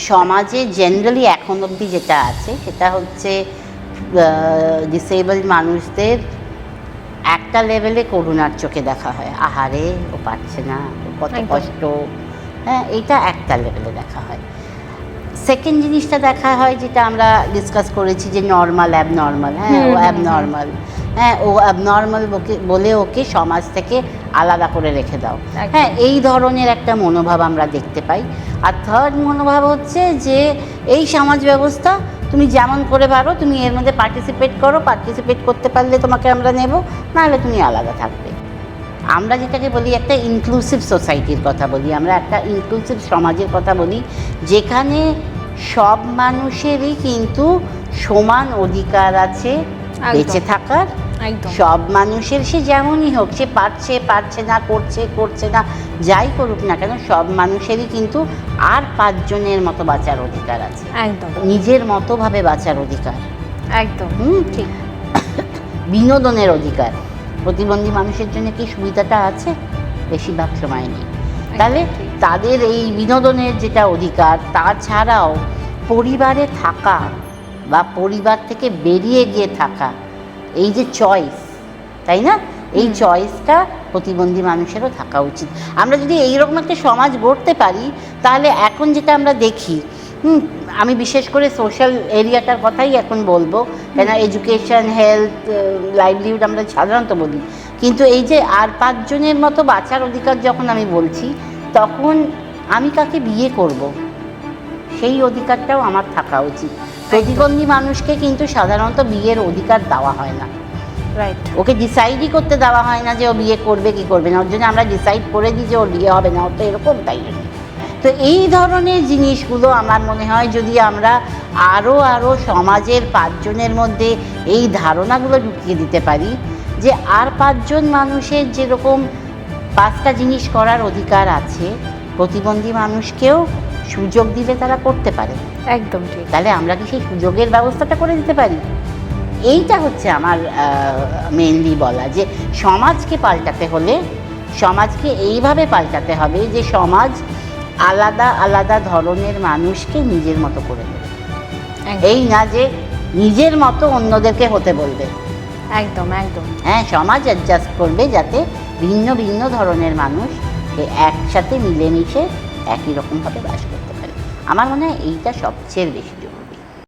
সমাজে জেনারেলি এখন অবধি যেটা আছে সেটা হচ্ছে ডিসেবলড মানুষদের একটা লেভেলে করুণার চোখে দেখা হয়, আহারে ও পারছে না, ও কত কষ্ট, হ্যাঁ, এইটা একটা লেভেলে দেখা হয়। সেকেন্ড জিনিসটা দেখা হয় যেটা আমরা ডিসকাস করেছি যে নর্মাল অ্যাবনর্মাল, হ্যাঁ ও অ্যাবনর্মাল, হ্যাঁ ও অ্যাবনর্মাল বলে ওকে সমাজ থেকে আলাদা করে রেখে দাও, হ্যাঁ, এই ধরনের একটা মনোভাব আমরা দেখতে পাই। আর থার্ড মনোভাব হচ্ছে যে এই সমাজ ব্যবস্থা তুমি যেমন করে পারো তুমি এর মধ্যে পার্টিসিপেট করতে পারলে তোমাকে আমরা নেব, নাহলে তুমি আলাদা থাকবে। আমরা যেটাকে বলি একটা ইনক্লুসিভ সোসাইটির কথা বলি, আমরা একটা ইনক্লুসিভ সমাজের কথা বলি, যেখানে সব মানুষেরই কিন্তু সমান অধিকার আছে বেঁচে থাকার। সব মানুষের, সে যেমনই হোক, সে পারছে না, করছে না, যাই করুক না কেন, সব মানুষেরই কিন্তু আর 5 জনের মতো বাঁচার অধিকার আছে, একদম নিজের মতোভাবে বাঁচার অধিকার, একদম ঠিক। বিনোদনের অধিকার প্রতিবন্ধী মানুষের জন্য কি সুবিধাটা আছে? বেশিরভাগ সময় নেই। তাহলে তাদের এই বিনোদনের যেটা অধিকার, তাছাড়াও পরিবারে থাকা বা পরিবার থেকে বেরিয়ে গিয়ে থাকা, এই যে চয়েস, তাই না, এই চয়েসটা প্রতিবন্ধী মানুষেরও থাকা উচিত। আমরা যদি এইরকম একটা সমাজ গড়তে পারি, তাহলে এখন যেটা আমরা দেখি, আমি বিশেষ করে সোশ্যাল এরিয়াটার কথাই এখন বলবো, কেন এডুকেশন, হেলথ, লাইভলিহুড আমরা সাধারণত বলি, কিন্তু এই যে আর 5 জনের মতো বাঁচার অধিকার যখন আমি বলছি, তখন আমি কাকে বিয়ে করব সেই অধিকারটাও আমার থাকা উচিত। প্রতিবন্ধী মানুষকে কিন্তু সাধারণত বিয়ের অধিকার দেওয়া হয় না, রাইট, ওকে ডিসাইডই করতে দেওয়া হয় না যে ও বিয়ে করবে কি করবে না, ওর জন্য আমরা ডিসাইড করে দিই যে ওর বিয়ে হবে না, ওর তো এরকম, তাই জন্য। তো এই ধরনের জিনিসগুলো আমার মনে হয় যদি আমরা আরও সমাজের 5 জনের মধ্যে এই ধারণাগুলো ঢুকিয়ে দিতে পারি যে আর 5 জন মানুষের যেরকম 5টা জিনিস করার অধিকার আছে, প্রতিবন্ধী মানুষকেও সুযোগ দিলে তারা করতে পারে, একদম ঠিক, তাহলে আমরা কি সেই সুযোগের ব্যবস্থাটা করে দিতে পারি? এইটা হচ্ছে আমার মেইনলি বলা, যে সমাজকে পাল্টাতে হলে সমাজকে এইভাবে পাল্টাতে হবে যে সমাজ আলাদা আলাদা ধরনের মানুষকে নিজের মতো করে দেবে, এই না যে নিজের মতো অন্যদেরকে হতে বলবে, একদম একদম, হ্যাঁ, সমাজ অ্যাডজাস্ট করবে যাতে ভিন্ন ভিন্ন ধরনের মানুষ একসাথে মিলেমিশে একই রকমভাবে বাস করতে পারে। আমার মনে হয় এইটা সবচেয়ে বেশি